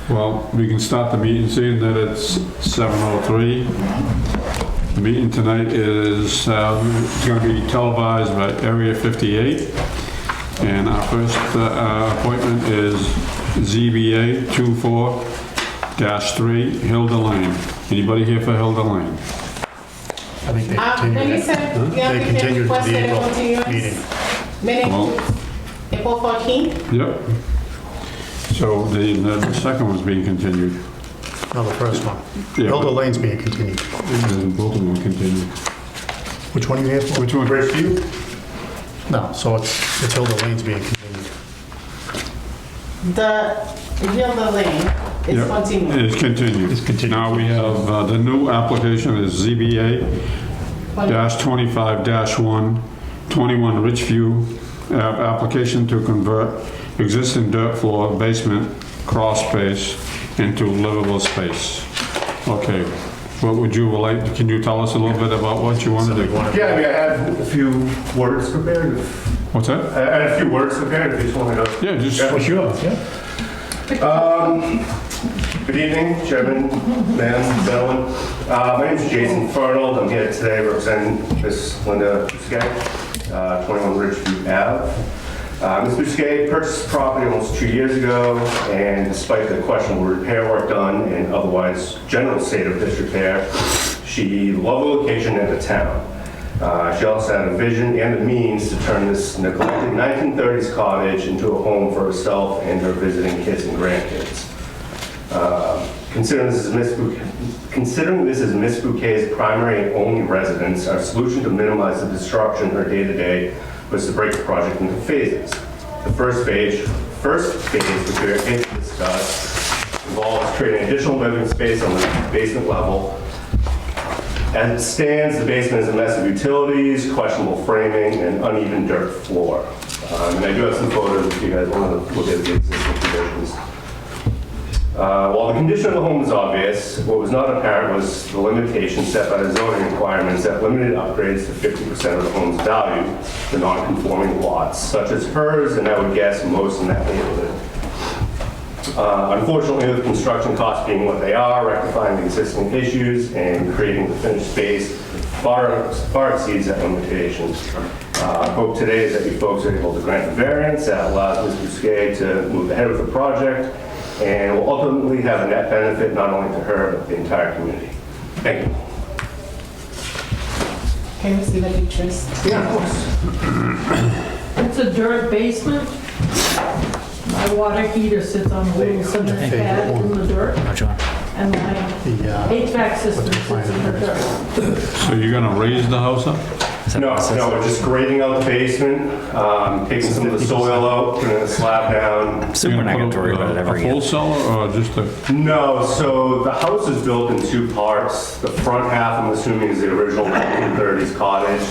Well, we can start the meeting, seeing that it's 7:03. The meeting tonight is going to be televised by Area 58. And our first appointment is ZBA 24-3, Hilda Lane. Anybody here for Hilda Lane? I think they Then continued you it. said the They applicant continued to requested the a April continuance? meeting. Meaning Well, April 14th? yep. So the second one's being continued. No, the first one. Yeah, Hilda but- Lane's being continued. And both of them will continue. Which one are you here for? Which one? Bridgeview? No, so it's Hilda Lane's being continued. The Hilda Lane is Yep, continuing. it's continued. It's continued. Now we have, the new application is ZBA-25-1, 21 Ridgeview, application to convert existing dirt floor basement crawl space into livable space. Okay, what would you like, can you tell us a little bit about what you want to Somebody do? wanted- Yeah, I mean, I had a few words prepared. What's that? I had a few words prepared if you just want me to. Yeah, just, Oh, sure, yeah. Good evening, Chairman, ma'am, gentlemen. My name is Jason Farnold. I'm here today representing Miss Linda Bousquet, 21 Ridgeview Ave. Ms. Bousquet purchased the property almost 2 years ago, and despite the questionable repair work done and otherwise general state of disrepair, she loved the location and the town. She also had a vision and the means to turn this neglected 1930s cottage into a home for herself and her visiting kids and grandkids. Considering this is Miss Bouquet's primary and only residence, our solution to minimize the disruption her day-to-day was to break the project into phases. The first phase, which we are here to discuss, involves creating additional living space on the basement level. As it stands, the basement is a mess of utilities, questionable framing, and uneven dirt floor. And I do have some photos if you guys want to look at the existing conditions. While the condition of the home is obvious, what was not apparent was the limitation set by the zoning requirements that limited upgrades to 50% of the home's value to non-conforming lots, such as hers, and I would guess most in that neighborhood. Unfortunately, with construction costs being what they are, rectifying the existing issues and creating the finished space far exceeds that limitation. Hope today is that you folks are able to grant the variance that allows Ms. Bousquet to move ahead with the project and will ultimately have a net benefit not only to her, but the entire community. Thank you. Can you see the pictures? Yeah, of course. It's a dirt basement. My water heater sits on a little cement pad in the dirt, and my The, HVAC system sits in the dirt. so you're going to raise the house up? No, we're just grading out the basement, taking some of the soil out, putting a slab down. Super negatory about it A every full year. cellar or just a, No, so the house is built in two parts. The front half, I'm assuming, is the original 1930s cottage.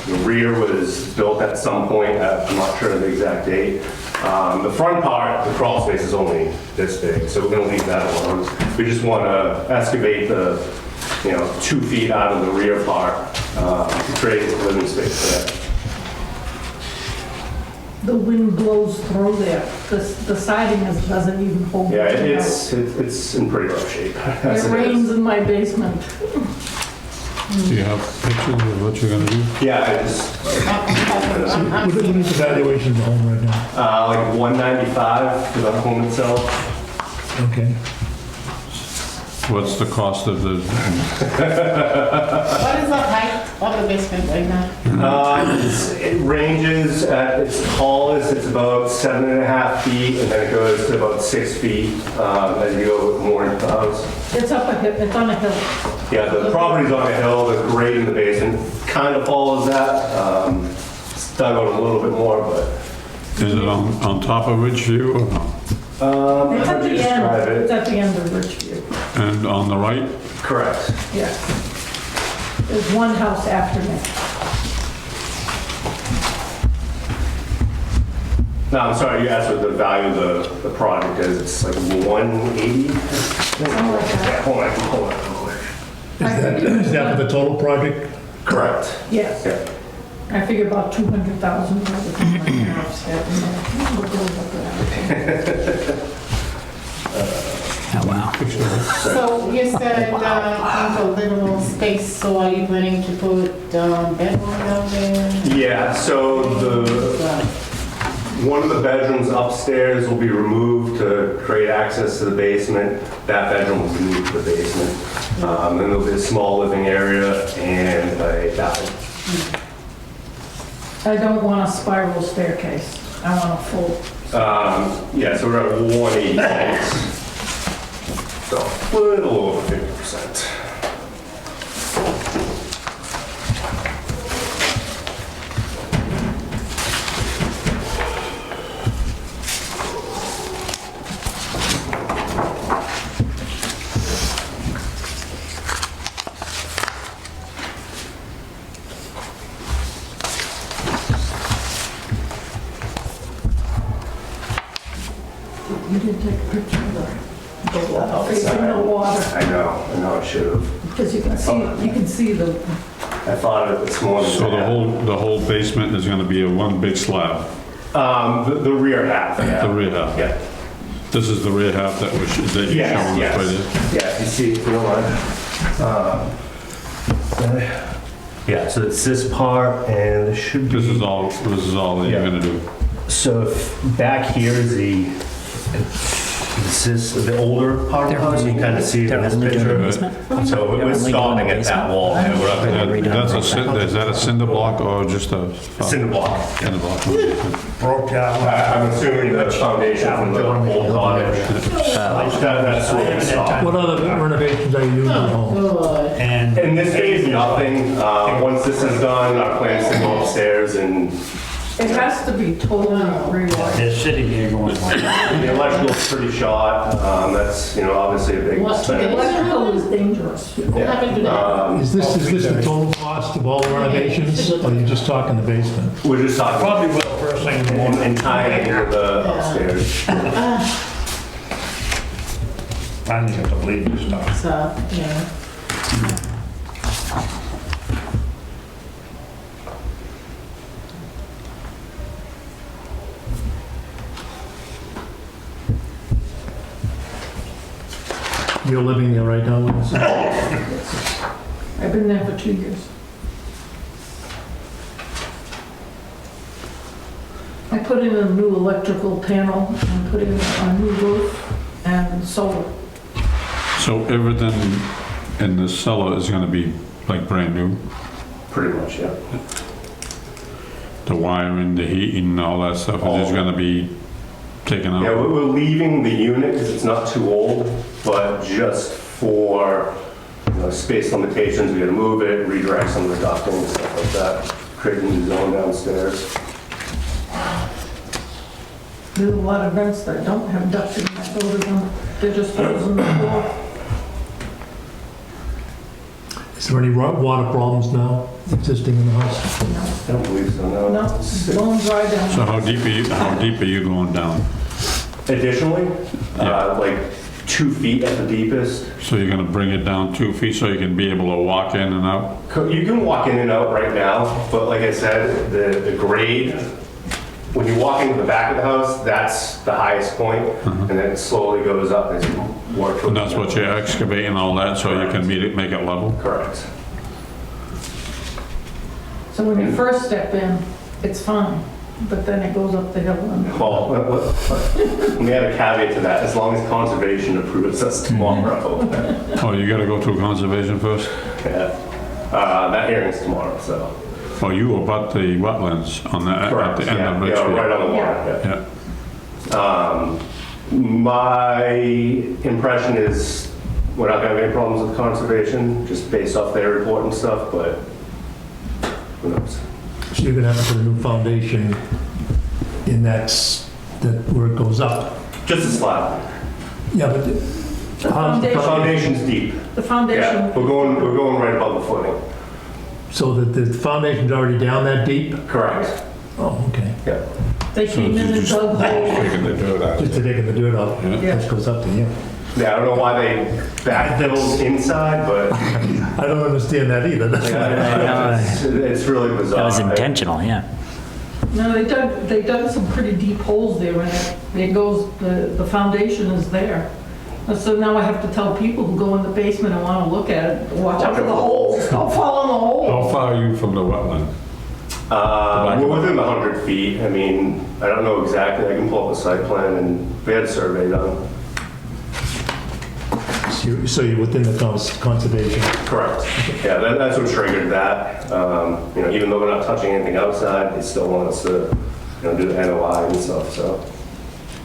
The rear was built at some point, I'm not sure of the exact date. The front part, the crawl space is only this big, so we're gonna leave that alone. We just wanna excavate the, 2 feet out of the rear part, to create a living space for that. The wind blows through there. The siding doesn't even hold. Yeah, it together. it's in pretty rough shape. It rains in my basement. do you have pictures of what you're going to do? Yeah, I just, what is the valuation of the home right now? like 195 for the home itself. Okay. What's the cost of the, What is the height of the basement right now? It ranges at its tallest, it's about 7.5 feet, and then it goes to about 6 feet as you go more into the house. It's up a hill, it's on a hill. Yeah, the property's on a hill, the grade in the basement kind of follows that. It's dug out a little bit more, but is it on top of Ridgeview or no? It's how at do you the describe end, it? it's at the end of Richview. And on the right? Correct. Yeah. There's one house after me. No, I'm sorry, you asked what the value of the project is. It's like 180? Something like that. Hold on real quick. Is that for the total project? Correct. Yes. Yeah. I figure about 200,000 by the time my parents had, Oh, wow. So you said, into livable space, so are you planning to put, bedroom down there? Yeah, so one of the bedrooms upstairs will be removed to create access to the basement. That bedroom will be moved to the basement. Then there'll be a small living area and a bathroom. I don't want a spiral staircase. I want a full. Yeah, so we're at 186. So a little over 50%. You didn't take a picture of the wall facing the water, I know I should have. because you can see the, I thought of it this morning. So the whole basement is gonna be a one big slab, The rear half, yeah. the rear half? Yeah. This is the rear half that you're showing us right Yes, there? yes. Yeah, if you see, if you don't mind. Yeah, so it's this part, and it should be... This is all that you're Yeah. gonna do? So back here is the older part of the house, you can kind of see it in this They're only doing the picture. basement? So we're only stopping doing at the that wall. basement? and we're up They're there. gonna redo Is that a cinder block or just a? Cinder block. Cinder block. Broke down. I'm assuming the foundation from the old cottage. That's what we stopped. What other renovations are you doing to the home? Good. And In this case, nothing. Once this is done, our plans to go upstairs and it has to be totally rewired. they're sitting here going like, the electrical's pretty short. That's, obviously a big What- expense. Electrical is dangerous. What happened to that? is this the total cost of all the renovations? Or are you just talking the basement? We're just talking Probably will first thing in the morning. and tying into the upstairs. I think it's a bleeding stuff. So, yeah. You're living there right now, Wilson? I've been there for 2 years. I put in a new electrical panel and put in a new roof and solar. So everything in the cellar is gonna be like brand new? Pretty much, yeah. The wiring, the heating, all that stuff is just gonna be taken Yeah, out? we're leaving the unit because it's not too old, but just for space limitations, we gotta move it, redirect some of the ducting and stuff like that, create a new zone downstairs. There's a lot of vents that don't have ducting that go to them. They're just holes in the floor. Is there any water problems now existing in the house? I don't believe so, no. No, don't dry down. So how deep are you going down? Additionally, Yeah. like 2 feet at the deepest. So you're gonna bring it down 2 feet so you can be able to walk in and out? You can walk in and out right now, but like I said, the grade, when you walk into the back of the house, that's the highest point, and then it slowly goes up as you work towards. And that's what you're excavating all that so you can make it level? Correct. So when you first step in, it's fine, but then it goes up the hill and Well, let me add a caveat to that, as long as conservation approves us tomorrow. Oh, you gotta go through conservation first? Yeah. That hearing's tomorrow, so. Oh, you abut the wetlands on that, at Correct, the end yeah, of yeah, Richfield? right on the water, yeah. Yeah. My impression is we're not gonna have any problems with conservation, just based off their report and stuff, but who knows? So you're gonna have to put a new foundation in that where it goes up. Just a slab. Yeah, but the The foundation, foundation's deep. the Yeah, foundation. we're going right above the footing. so that the foundation's already down that deep? Correct. Oh, okay. Yeah. They came in and dug holes. Taking the dirt out. Just to dig the dirt up. Yeah. That goes up to here. Yeah, I don't know why they backfilled inside, but I don't understand that either. it's really bizarre. That was intentional, yeah. No, they dug some pretty deep holes there and it goes, the foundation is there. So now I have to tell people who go in the basement and want to look at it, watch out for the holes, don't fall in the hole. How far are you from the wetland? We're within the 100 feet. I mean, I don't know exactly. I can pull up a site plan and we had a survey done. So you're within the conservation. Correct. Yeah, that's what triggered that. Even though we're not touching anything outside, they still want us to, do the NOI and stuff, so.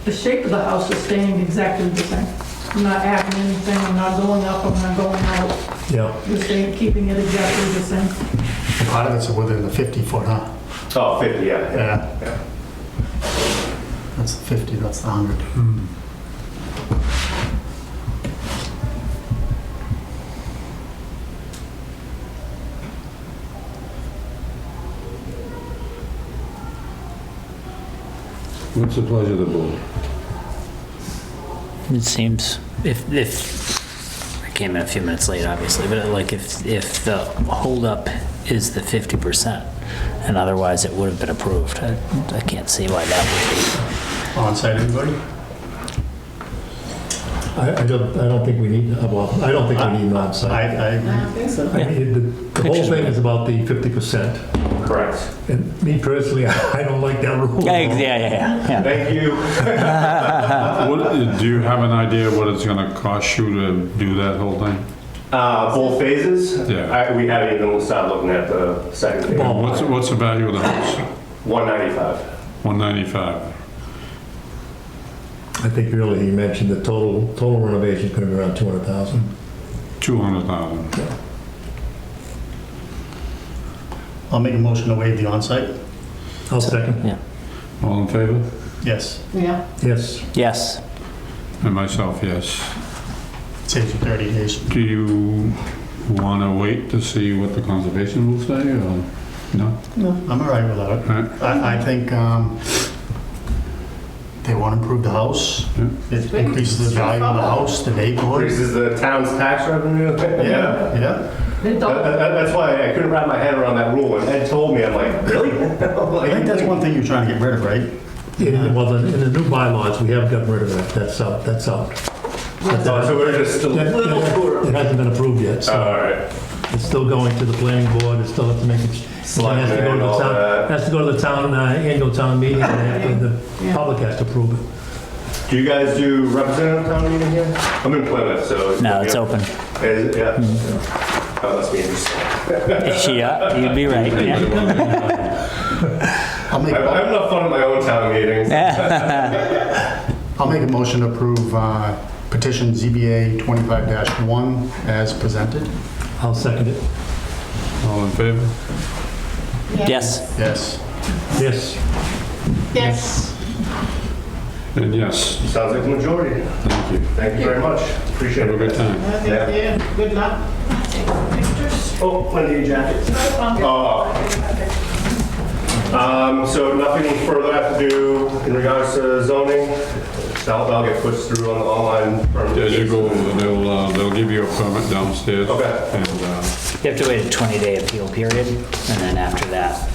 The shape of the house is staying exactly the same. I'm not adding anything, I'm not going up, I'm not going out. Yeah. We're staying, keeping it exactly the same. Part of it's within the 50 foot, huh? Oh, 50, yeah. Yeah. That's the 50, that's the 100. What's the pleasure of the board? It seems, if I came in a few minutes late, obviously, but like if the holdup is the 50%, and otherwise it would have been approved, I can't see why that On-site, everybody? I don't think we need, well, I don't think we need an on-site. I I don't think so. I mean, the whole thing is about the 50%. Correct. And me personally, I don't like that rule. would be. Yeah. Thank you. Do you have an idea what it's gonna cost you to do that whole thing? Both phases? Yeah. We haven't even started looking at the second phase. Well, What's the value of the house? 195. 195. I think earlier you mentioned the total renovation is going to be around 200,000. 200,000. I'll make a motion to waive the on-site. I'll second. Yeah. All in favor? Yes. Yeah. Yes. Yes. And myself, yes. Saves you 30 days. Do you wanna wait to see what the conservation will say, or no? I'm all right without it. Right. I think they want to improve the house. Yeah. It increases the value of the house, the neighborhood. Increases the town's tax revenue. Yeah. They don't, That's why I couldn't wrap my head around that rule. When Ed told me, I'm like, really? I think that's one thing you're trying to get rid of, right? Well, in the new bylaws, we have gotten rid of that. That's out. That's out. So we're just a little It hasn't been approved yet, All so right. it's still going to the planning board. It still has to make it. It has to go to Selectmen and the all town. that. Has to go to the town annual town meeting, and the public has to approve it. Do you guys do representative town meeting here? I'm in Plymouth, so. No, it's yeah. open. Is it? Yeah. That must be interesting. Yeah, you'd be right. Yeah. I'll make I have enough fun at my own town meetings. I'll make a motion to approve petition ZBA 25-1 as presented. I'll second it. All in favor? Yes. Yes. Yes. Yes. And yes, Sounds like the majority. thank you. Thank you very much. Appreciate Have a it. good time. Yeah. Good luck. Oh, Wendy, your jacket. So nothing further I have to do in regards to zoning. That'll get pushed through on the online permit. As you go, they'll give you a permit downstairs. Okay. And, You have to wait a 20-day appeal period, and then after that,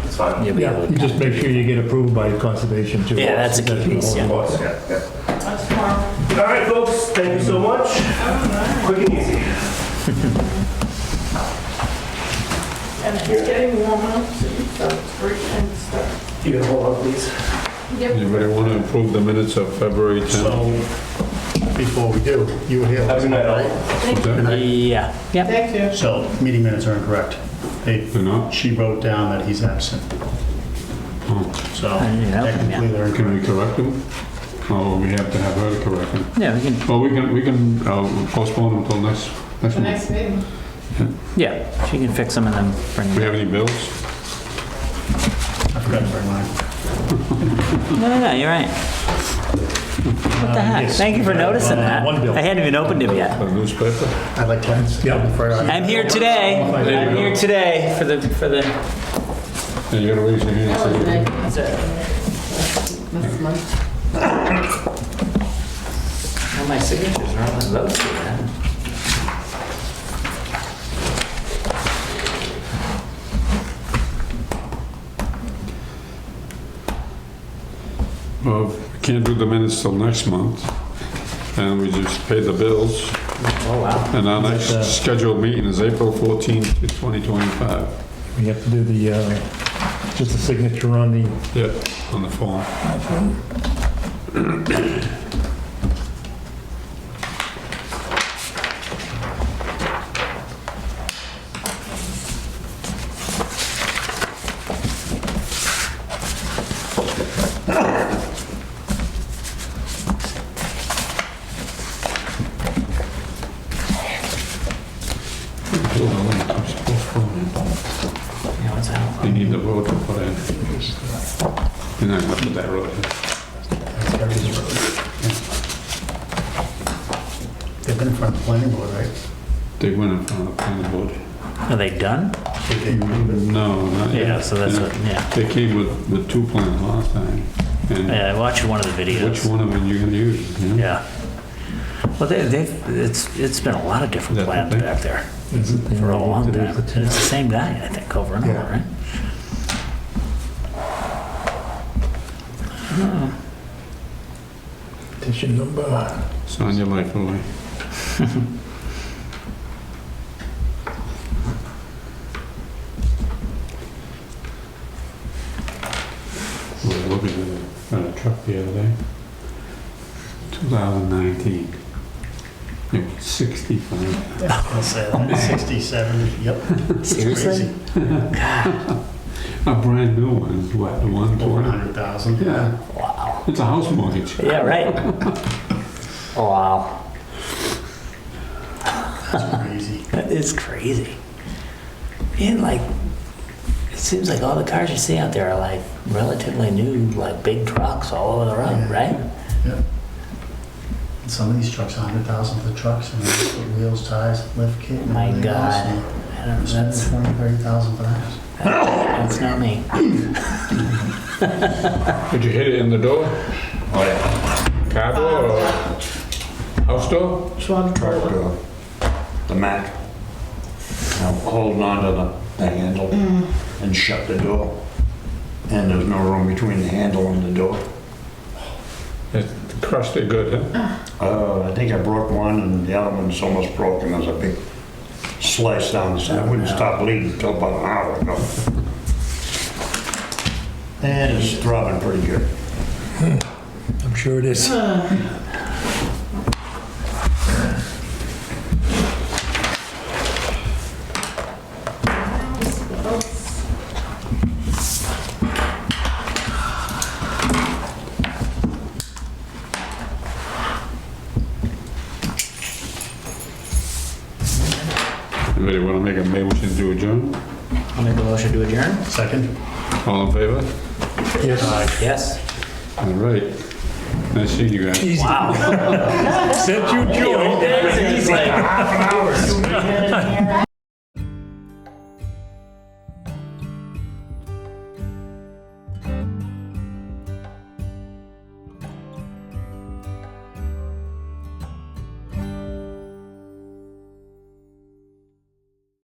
It's fine. you'll be Yeah, able you to. just make sure you get approved by conservation too. Yeah, that's a key piece, yeah. Of course, yeah. that's tomorrow. All right, folks, thank you so much. Quick and easy. And it's getting warmer, so it's great time to start. You can hold on, please. Anybody want to approve the minutes of February 10th? So, before we do, you were here Have a last good night, all. night. Good night. Yeah. Yep. Thank you. So, meeting minutes are incorrect. They're not? She wrote down that he's absent. Oh. So, I didn't know, technically they're Can we incorrect. correct them? Or we have to have her correct them? Yeah, we can. Well, we can postpone until next The month. next meeting. Yeah, she can fix them and then bring We them. have any bills? I forgot to bring mine. No, you're right. What the heck? yes, Thank you for we have, noticing that. one bill. I hadn't even opened him yet. A newspaper? I'd like to. Yeah. I'm here today. I'm here today for the. Yeah, you gotta raise your hand. That was so- nice. That's it. This month. Well, my signatures are on the votes here, man. Well, we can't do the minutes till next month. and we just paid the bills. Oh, wow. And our next Is that, scheduled meeting is April 14th, 2025. We have to do the, just a signature on the, Yep, on the form. Yeah, what's that? They need the road to put in. You're not gonna put that road in. They've been in front of the planning board, right? They went in front of the planning board. Are they done? No, not yet. Yeah, so that's what, yeah. They came with two plans last time. And Yeah, I watched one of the videos. which one of them you gonna use? You know? Yeah. Well, it's been a lot of different That's the plans thing. back there for a long time. Today's the And it's the same guy, I think, over and over, Yeah. right? petition number. It's on your life away. We were looking at a truck the other day. 2019. It was 65. I'll say that. 67, yep. Seriously? A brand new one is what, the 120? 400,000. Yeah, Wow. it's a house mortgage. Yeah, right. Wow. That's crazy. That is crazy. And like, it seems like all the cars you see out there are like relatively new, like big trucks all over the road, Yeah. right? Yeah. And some of these trucks, 100,000 for the trucks, and then put wheels, tires, lift kit. and My everything else, God. and I don't, spend that's, 20, 30,000 for that. that's not me. Did you hit it in the door? Oh, yeah. Car door or house door? Truck Truck door. door. The Mac. I'm holding on to the handle and shut the door. And there's no room between the handle and the door. It crushed it good, huh? I think I broke one and the other one's almost broken. There's a big slice down the side. I wouldn't stop bleeding until about an hour ago. And it's throbbing pretty good. I'm sure it is. Anybody want to make a motion to adjourn? I'll make a motion to adjourn. Second? All in favor? Yes. Yes. All right. Nice seeing you guys. Easy. Wow. Since you joined. He's like, Half an hour.